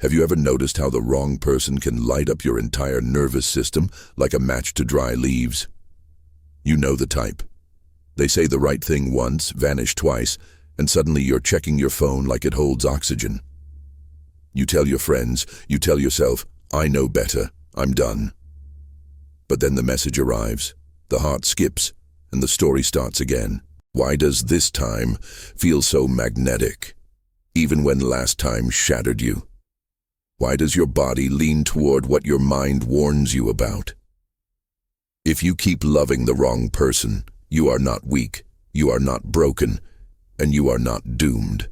Have you ever noticed how the wrong person can light up your entire nervous system like a match to dry leaves? You know the type. They say the right thing once, vanish twice, and suddenly you're checking your phone like it holds oxygen. You tell your friends, you tell yourself, I know better, I'm done. But then the message arrives, the heart skips, and the story starts again. Why does this time feel so magnetic, even when last time shattered you? Why does your body lean toward what your mind warns you about? If you keep loving the wrong person, you are not weak, you are not broken, and you are not doomed.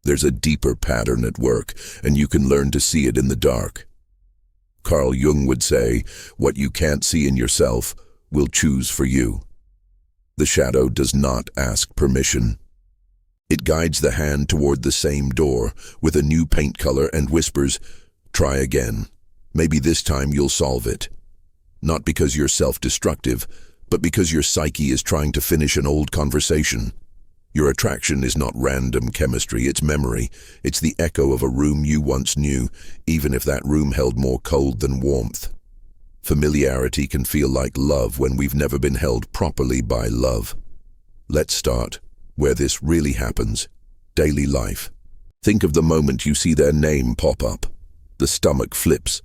There's a deeper pattern at work, and you can learn to see it in the dark. Carl Jung would say, what you can't see in yourself will choose for you. The shadow does not ask permission. It guides the hand toward the same door with a new paint color and whispers, try again. Maybe this time you'll solve it. Not because you're self-destructive, but because your psyche is trying to finish an old conversation. Your attraction is not random chemistry, it's memory. It's the echo of a room you once knew, even if that room held more cold than warmth. Familiarity can feel like love when we've never been held properly by love. Let's start where this really happens. Daily life. Think of the moment you see their name pop up. The stomach flips.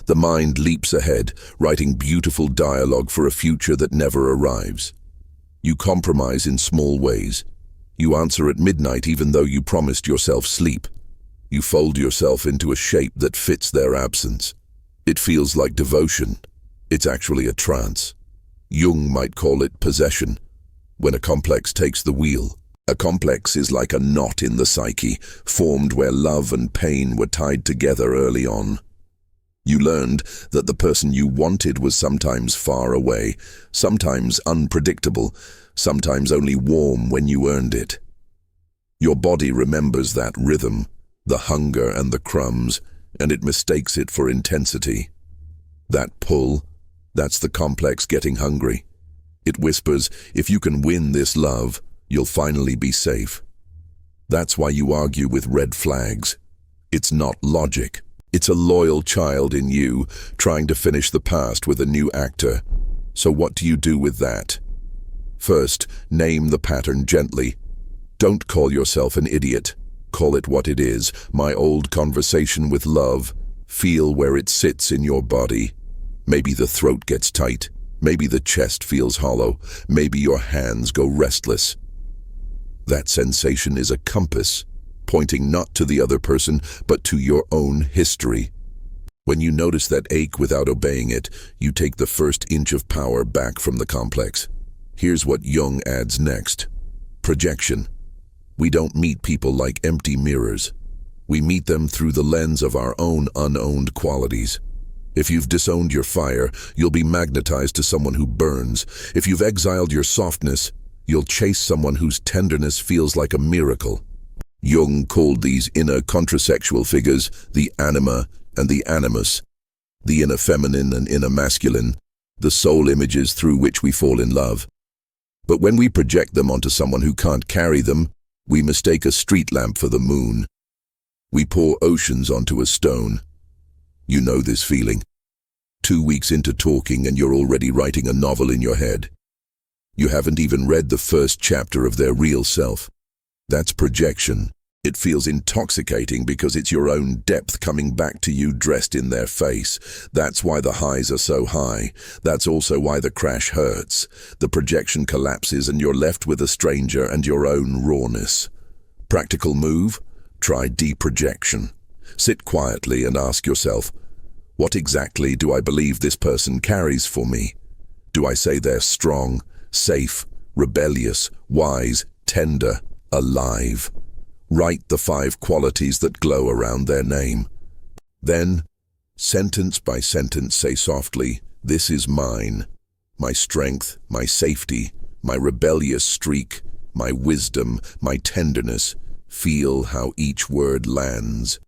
The mind leaps ahead, writing beautiful dialogue for a future that never arrives. You compromise in small ways. You answer at midnight even though you promised yourself sleep. You fold yourself into a shape that fits their absence. It feels like devotion. It's actually a trance. Jung might call it possession. When a complex takes the wheel. A complex is like a knot in the psyche, formed where love and pain were tied together early on. You learned that the person you wanted was sometimes far away, sometimes unpredictable, sometimes only warm when you earned it. Your body remembers that rhythm, the hunger and the crumbs, and it mistakes it for intensity. That pull, that's the complex getting hungry. It whispers, if you can win this love, you'll finally be safe. That's why you argue with red flags. It's not logic. It's a loyal child in you, trying to finish the past with a new actor. So what do you do with that? First, name the pattern gently. Don't call yourself an idiot. Call it what it is, my old conversation with love. Feel where it sits in your body. Maybe the throat gets tight. Maybe the chest feels hollow. Maybe your hands go restless. That sensation is a compass, pointing not to the other person, but to your own history. When you notice that ache without obeying it, you take the first inch of power back from the complex. Here's what Jung adds next. Projection. We don't meet people like empty mirrors. We meet them through the lens of our own unowned qualities. If you've disowned your fire, you'll be magnetized to someone who burns. If you've exiled your softness, you'll chase someone whose tenderness feels like a miracle. Jung called these inner contrasexual figures the anima and the animus, the inner feminine and inner masculine, the soul images through which we fall in love. But when we project them onto someone who can't carry them, we mistake a street lamp for the moon. We pour oceans onto a stone. You know this feeling. 2 weeks into talking and you're already writing a novel in your head. You haven't even read the first chapter of their real self. That's projection. It feels intoxicating because it's your own depth coming back to you dressed in their face. That's why the highs are so high. That's also why the crash hurts. The projection collapses and you're left with a stranger and your own rawness. Practical move? Try deprojection. Sit quietly and ask yourself, what exactly do I believe this person carries for me? Do I say they're strong, safe, rebellious, wise, tender, alive? Write the 5 qualities that glow around their name. Then, sentence by sentence, say softly, this is mine. My strength, my safety, my rebellious streak, my wisdom, my tenderness. Feel how each word lands.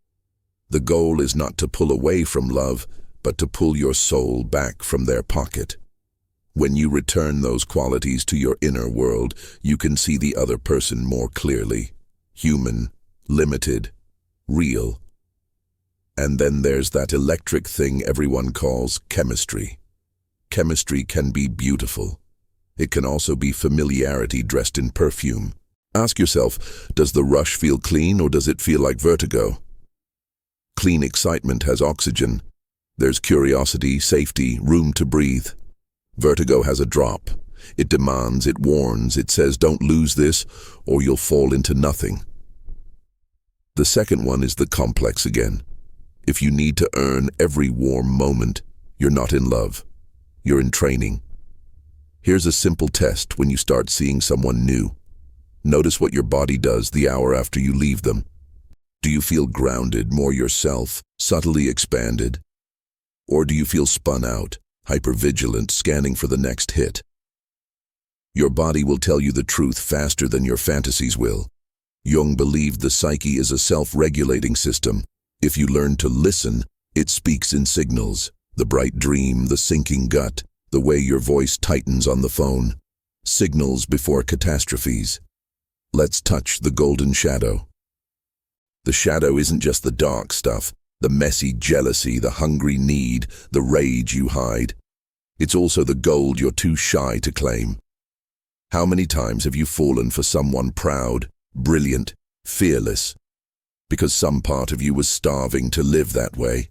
The goal is not to pull away from love, but to pull your soul back from their pocket. When you return those qualities to your inner world, you can see the other person more clearly. Human, limited, real. And then there's that electric thing everyone calls chemistry. Chemistry can be beautiful. It can also be familiarity dressed in perfume. Ask yourself, does the rush feel clean or does it feel like vertigo? Clean excitement has oxygen. There's curiosity, safety, room to breathe. Vertigo has a drop. It demands, it warns, it says don't lose this or you'll fall into nothing. The second one is the complex again. If you need to earn every warm moment, you're not in love. You're in training. Here's a simple test when you start seeing someone new. Notice what your body does the hour after you leave them. Do you feel grounded, more yourself, subtly expanded? Or do you feel spun out, hypervigilant, scanning for the next hit? Your body will tell you the truth faster than your fantasies will. Jung believed the psyche is a self-regulating system. If you learn to listen, it speaks in signals. The bright dream, the sinking gut, the way your voice tightens on the phone. Signals before catastrophes. Let's touch the golden shadow. The shadow isn't just the dark stuff, the messy jealousy, the hungry need, the rage you hide. It's also the gold you're too shy to claim. How many times have you fallen for someone proud, brilliant, fearless, because some part of you was starving to live that way?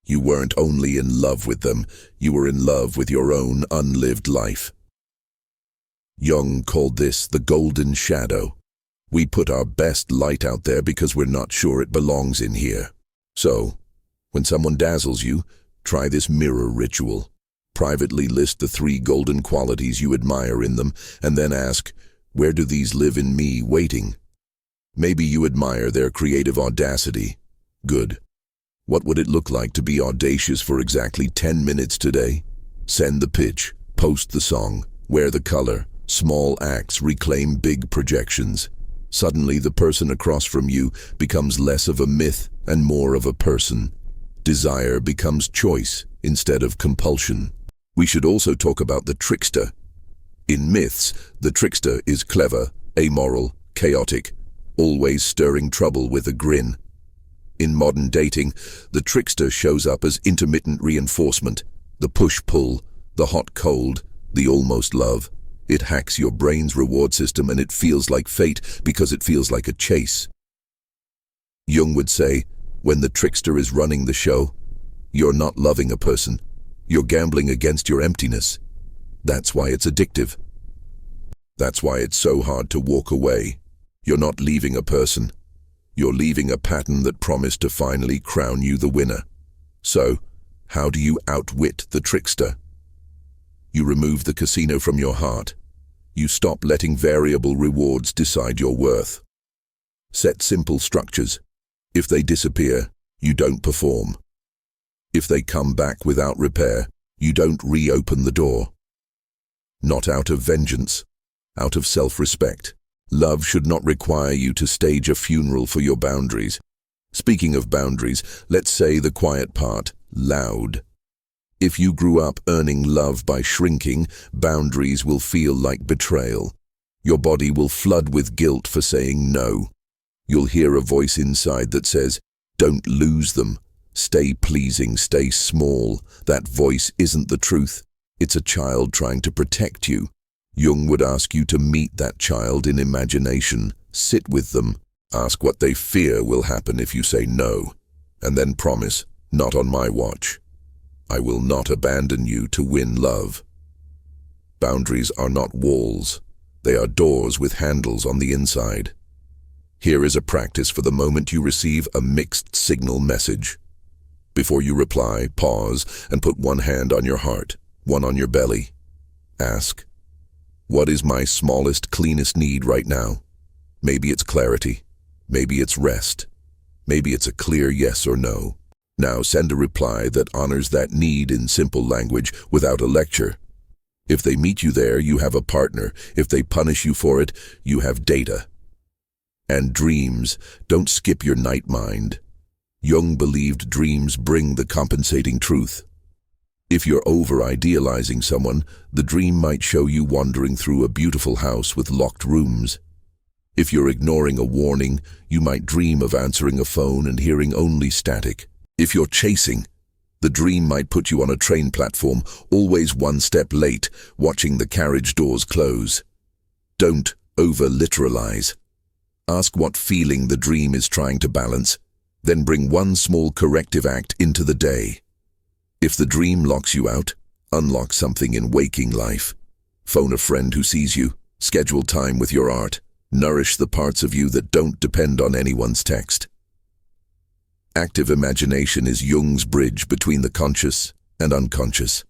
You weren't only in love with them, you were in love with your own unlived life. Jung called this the golden shadow. We put our best light out there because we're not sure it belongs in here. So, when someone dazzles you, try this mirror ritual. Privately list the 3 golden qualities you admire in them, and then ask, where do these live in me waiting? Maybe you admire their creative audacity. Good. What would it look like to be audacious for exactly 10 minutes today? Send the pitch, post the song, wear the color. Small acts reclaim big projections. Suddenly the person across from you becomes less of a myth and more of a person. Desire becomes choice instead of compulsion. We should also talk about the trickster. In myths, the trickster is clever, amoral, chaotic, always stirring trouble with a grin. In modern dating, the trickster shows up as intermittent reinforcement, the push-pull, the hot-cold, the almost love. It hacks your brain's reward system and it feels like fate because it feels like a chase. Jung would say, when the trickster is running the show, you're not loving a person. You're gambling against your emptiness. That's why it's addictive. That's why it's so hard to walk away. You're not leaving a person. You're leaving a pattern that promised to finally crown you the winner. So, how do you outwit the trickster? You remove the casino from your heart. You stop letting variable rewards decide your worth. Set simple structures. If they disappear, you don't perform. If they come back without repair, you don't reopen the door. Not out of vengeance, out of self-respect. Love should not require you to stage a funeral for your boundaries. Speaking of boundaries, let's say the quiet part, loud. If you grew up earning love by shrinking, boundaries will feel like betrayal. Your body will flood with guilt for saying no. You'll hear a voice inside that says, don't lose them. Stay pleasing, stay small. That voice isn't the truth. It's a child trying to protect you. Jung would ask you to meet that child in imagination, sit with them, ask what they fear will happen if you say no, and then promise, not on my watch. I will not abandon you to win love. Boundaries are not walls. They are doors with handles on the inside. Here is a practice for the moment you receive a mixed signal message. Before you reply, pause and put one hand on your heart, one on your belly. Ask, what is my smallest, cleanest need right now? Maybe it's clarity. Maybe it's rest. Maybe it's a clear yes or no. Now send a reply that honors that need in simple language without a lecture. If they meet you there, you have a partner. If they punish you for it, you have data. And dreams, don't skip your night mind. Jung believed dreams bring the compensating truth. If you're over-idealizing someone, the dream might show you wandering through a beautiful house with locked rooms. If you're ignoring a warning, you might dream of answering a phone and hearing only static. If you're chasing, the dream might put you on a train platform, always one step late, watching the carriage doors close. Don't over-literalize. Ask what feeling the dream is trying to balance, then bring one small corrective act into the day. If the dream locks you out, unlock something in waking life. Phone a friend who sees you, schedule time with your art, nourish the parts of you that don't depend on anyone's text. Active imagination is Jung's bridge between the conscious and unconscious.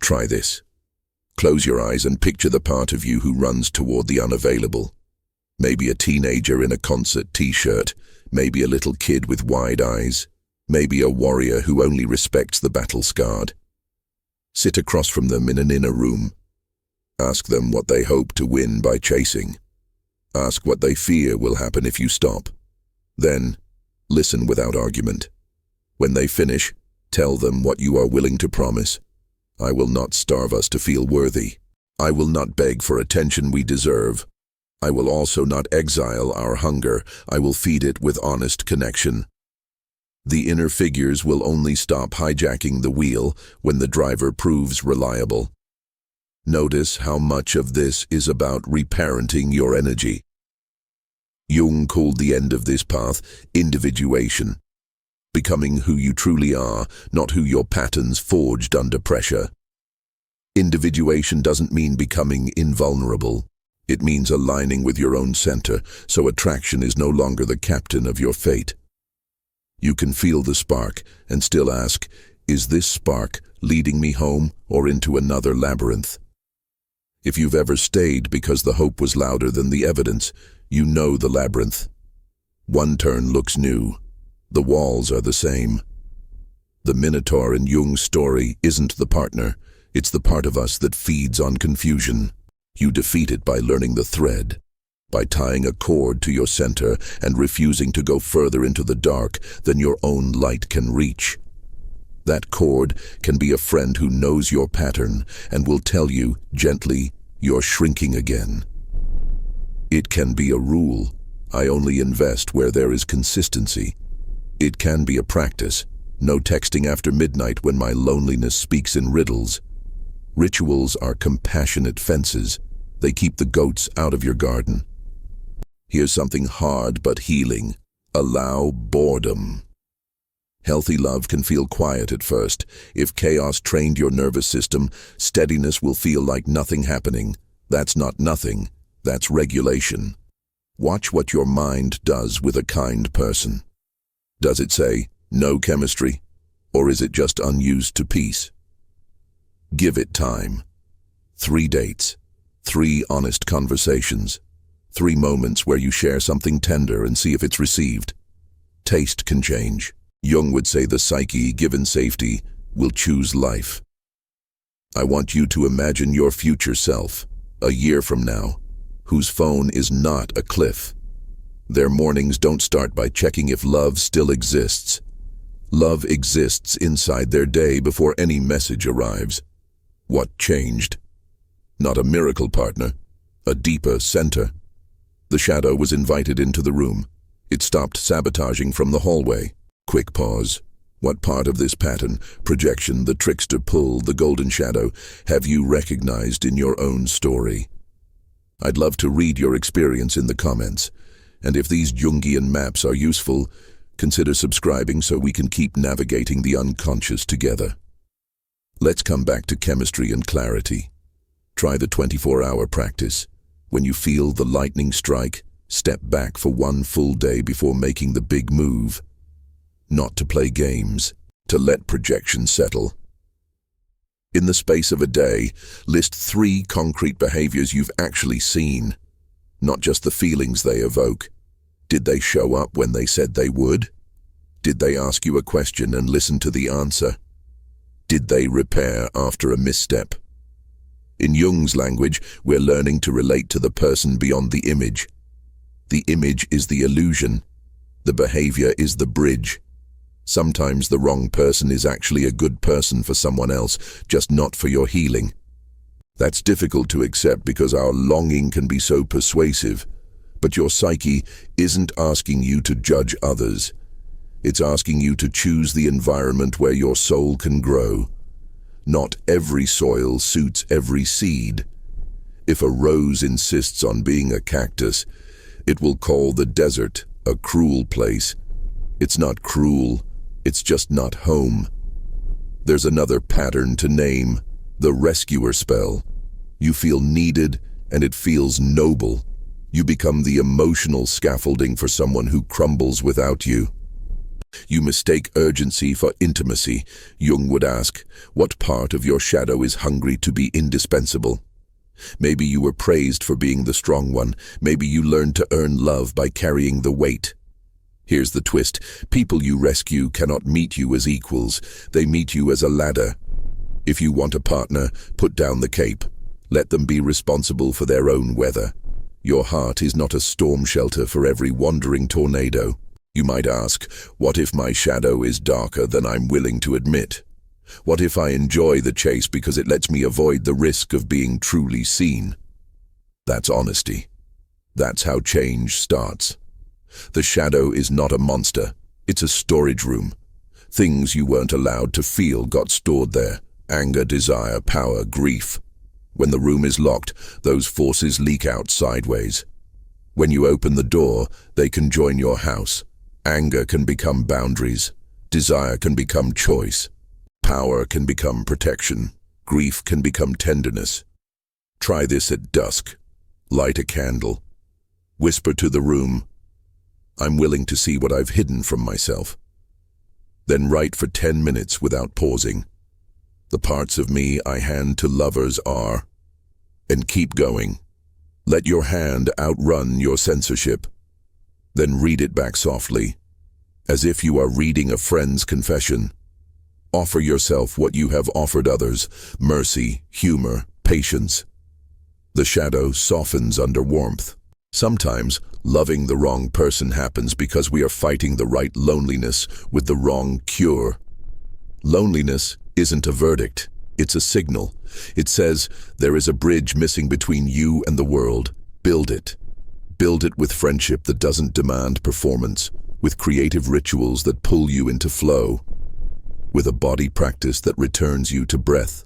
Try this. Close your eyes and picture the part of you who runs toward the unavailable. Maybe a teenager in a concert t-shirt, maybe a little kid with wide eyes, maybe a warrior who only respects the battle-scarred. Sit across from them in an inner room. Ask them what they hope to win by chasing. Ask what they fear will happen if you stop. Then, listen without argument. When they finish, tell them what you are willing to promise. I will not starve us to feel worthy. I will not beg for attention we deserve. I will also not exile our hunger. I will feed it with honest connection. The inner figures will only stop hijacking the wheel when the driver proves reliable. Notice how much of this is about reparenting your energy. Jung called the end of this path individuation, becoming who you truly are, not who your patterns forged under pressure. Individuation doesn't mean becoming invulnerable. It means aligning with your own center, so attraction is no longer the captain of your fate. You can feel the spark and still ask, is this spark leading me home or into another labyrinth? If you've ever stayed because the hope was louder than the evidence, you know the labyrinth. One turn looks new. The walls are the same. The Minotaur in Jung's story isn't the partner. It's the part of us that feeds on confusion. You defeat it by learning the thread, by tying a cord to your center and refusing to go further into the dark than your own light can reach. That cord can be a friend who knows your pattern and will tell you, gently, you're shrinking again. It can be a rule. I only invest where there is consistency. It can be a practice. No texting after midnight when my loneliness speaks in riddles. Rituals are compassionate fences. They keep the goats out of your garden. Here's something hard but healing. Allow boredom. Healthy love can feel quiet at first. If chaos trained your nervous system, steadiness will feel like nothing happening. That's not nothing. That's regulation. Watch what your mind does with a kind person. Does it say, no chemistry? Or is it just unused to peace? Give it time. 3 dates. 3 honest conversations. 3 moments where you share something tender and see if it's received. Taste can change. Jung would say the psyche, given safety, will choose life. I want you to imagine your future self, a year from now, whose phone is not a cliff. Their mornings don't start by checking if love still exists. Love exists inside their day before any message arrives. What changed? Not a miracle partner, a deeper center. The shadow was invited into the room. It stopped sabotaging from the hallway. Quick pause. What part of this pattern, projection, the trickster pull, the golden shadow, have you recognized in your own story? I'd love to read your experience in the comments. And if these Jungian maps are useful, consider subscribing so we can keep navigating the unconscious together. Let's come back to chemistry and clarity. Try the 24-hour practice. When you feel the lightning strike, step back for 1 full day before making the big move. Not to play games, to let projection settle. In the space of a day, list 3 concrete behaviors you've actually seen, not just the feelings they evoke. Did they show up when they said they would? Did they ask you a question and listen to the answer? Did they repair after a misstep? In Jung's language, we're learning to relate to the person beyond the image. The image is the illusion. The behavior is the bridge. Sometimes the wrong person is actually a good person for someone else, just not for your healing. That's difficult to accept because our longing can be so persuasive. But your psyche isn't asking you to judge others. It's asking you to choose the environment where your soul can grow. Not every soil suits every seed. If a rose insists on being a cactus, it will call the desert a cruel place. It's not cruel, it's just not home. There's another pattern to name, the rescuer spell. You feel needed, and it feels noble. You become the emotional scaffolding for someone who crumbles without you. You mistake urgency for intimacy. Jung would ask, what part of your shadow is hungry to be indispensable? Maybe you were praised for being the strong one. Maybe you learned to earn love by carrying the weight. Here's the twist. People you rescue cannot meet you as equals. They meet you as a ladder. If you want a partner, put down the cape. Let them be responsible for their own weather. Your heart is not a storm shelter for every wandering tornado. You might ask, what if my shadow is darker than I'm willing to admit? What if I enjoy the chase because it lets me avoid the risk of being truly seen? That's honesty. That's how change starts. The shadow is not a monster. It's a storage room. Things you weren't allowed to feel got stored there. Anger, desire, power, grief. When the room is locked, those forces leak out sideways. When you open the door, they can join your house. Anger can become boundaries. Desire can become choice. Power can become protection. Grief can become tenderness. Try this at dusk. Light a candle. Whisper to the room, I'm willing to see what I've hidden from myself. Then write for 10 minutes without pausing. The parts of me I hand to lovers are, and keep going. Let your hand outrun your censorship. Then read it back softly, as if you are reading a friend's confession. Offer yourself what you have offered others, mercy, humor, patience. The shadow softens under warmth. Sometimes, loving the wrong person happens because we are fighting the right loneliness with the wrong cure. Loneliness isn't a verdict, it's a signal. It says, there is a bridge missing between you and the world. Build it. Build it with friendship that doesn't demand performance, with creative rituals that pull you into flow, with a body practice that returns you to breath.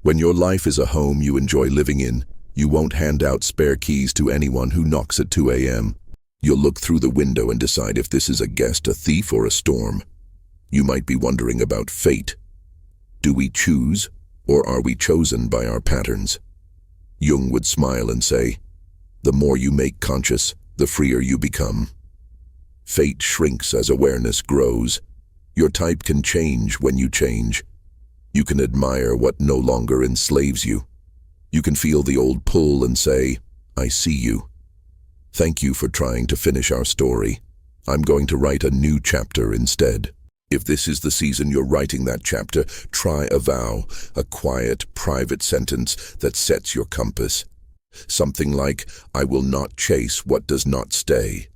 When your life is a home you enjoy living in, you won't hand out spare keys to anyone who knocks at 2 a.m. You'll look through the window and decide if this is a guest, a thief, or a storm. You might be wondering about fate. Do we choose, or are we chosen by our patterns? Jung would smile and say, the more you make conscious, the freer you become. Fate shrinks as awareness grows. Your type can change when you change. You can admire what no longer enslaves you. You can feel the old pull and say, I see you. Thank you for trying to finish our story. I'm going to write a new chapter instead. If this is the season you're writing that chapter, try a vow, a quiet, private sentence that sets your compass. Something like, I will not chase what does not stay.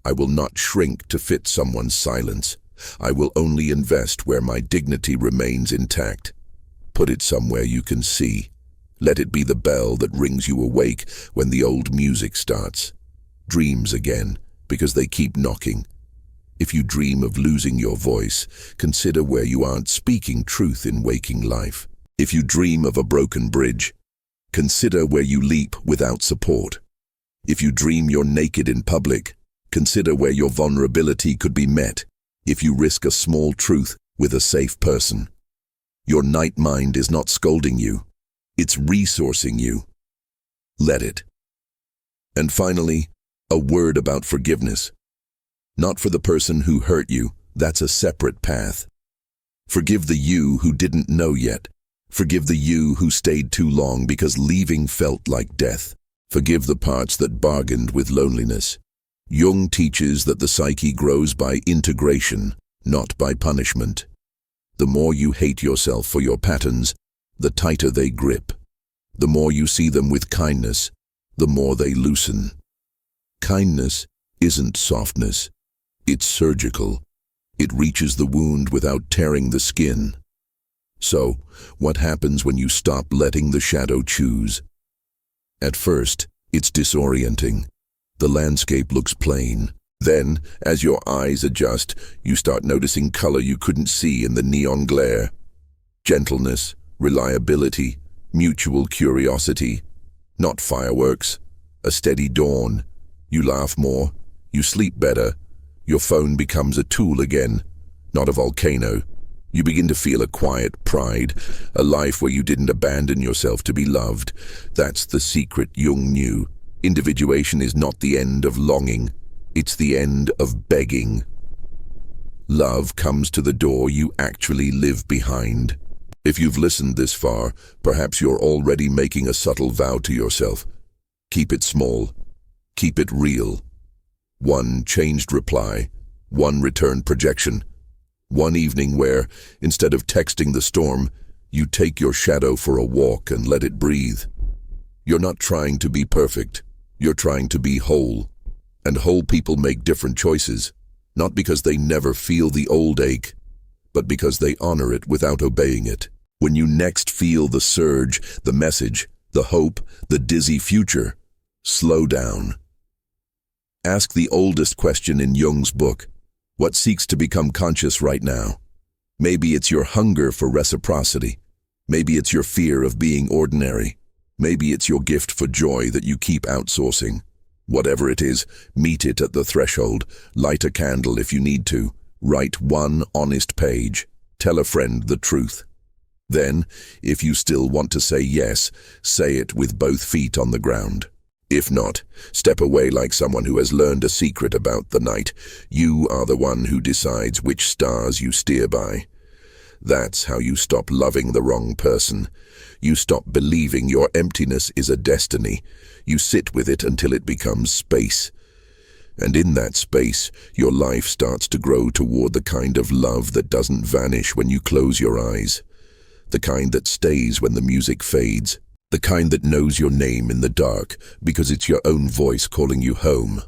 I will not shrink to fit someone's silence. I will only invest where my dignity remains intact. Put it somewhere you can see. Let it be the bell that rings you awake when the old music starts. Dreams again, because they keep knocking. If you dream of losing your voice, consider where you aren't speaking truth in waking life. If you dream of a broken bridge, consider where you leap without support. If you dream you're naked in public, consider where your vulnerability could be met. If you risk a small truth with a safe person. Your night mind is not scolding you. It's resourcing you. Let it. And finally, a word about forgiveness. Not for the person who hurt you, that's a separate path. Forgive the you who didn't know yet. Forgive the you who stayed too long because leaving felt like death. Forgive the parts that bargained with loneliness. Jung teaches that the psyche grows by integration, not by punishment. The more you hate yourself for your patterns, the tighter they grip. The more you see them with kindness, the more they loosen. Kindness isn't softness. It's surgical. It reaches the wound without tearing the skin. So, what happens when you stop letting the shadow choose? At first, it's disorienting. The landscape looks plain. Then, as your eyes adjust, you start noticing color you couldn't see in the neon glare. Gentleness, reliability, mutual curiosity. Not fireworks. A steady dawn. You laugh more. You sleep better. Your phone becomes a tool again, not a volcano. You begin to feel a quiet pride, a life where you didn't abandon yourself to be loved. That's the secret Jung knew. Individuation is not the end of longing. It's the end of begging. Love comes to the door you actually live behind. If you've listened this far, perhaps you're already making a subtle vow to yourself. Keep it small. Keep it real. One changed reply. One returned projection. One evening where, instead of texting the storm, you take your shadow for a walk and let it breathe. You're not trying to be perfect. You're trying to be whole. And whole people make different choices, not because they never feel the old ache, but because they honor it without obeying it. When you next feel the surge, the message, the hope, the dizzy future, slow down. Ask the oldest question in Jung's book. What seeks to become conscious right now? Maybe it's your hunger for reciprocity. Maybe it's your fear of being ordinary. Maybe it's your gift for joy that you keep outsourcing. Whatever it is, meet it at the threshold. Light a candle if you need to. Write one honest page. Tell a friend the truth. Then, if you still want to say yes, say it with both feet on the ground. If not, step away like someone who has learned a secret about the night. You are the one who decides which stars you steer by. That's how you stop loving the wrong person. You stop believing your emptiness is a destiny. You sit with it until it becomes space. And in that space, your life starts to grow toward the kind of love that doesn't vanish when you close your eyes. The kind that stays when the music fades. The kind that knows your name in the dark because it's your own voice calling you home.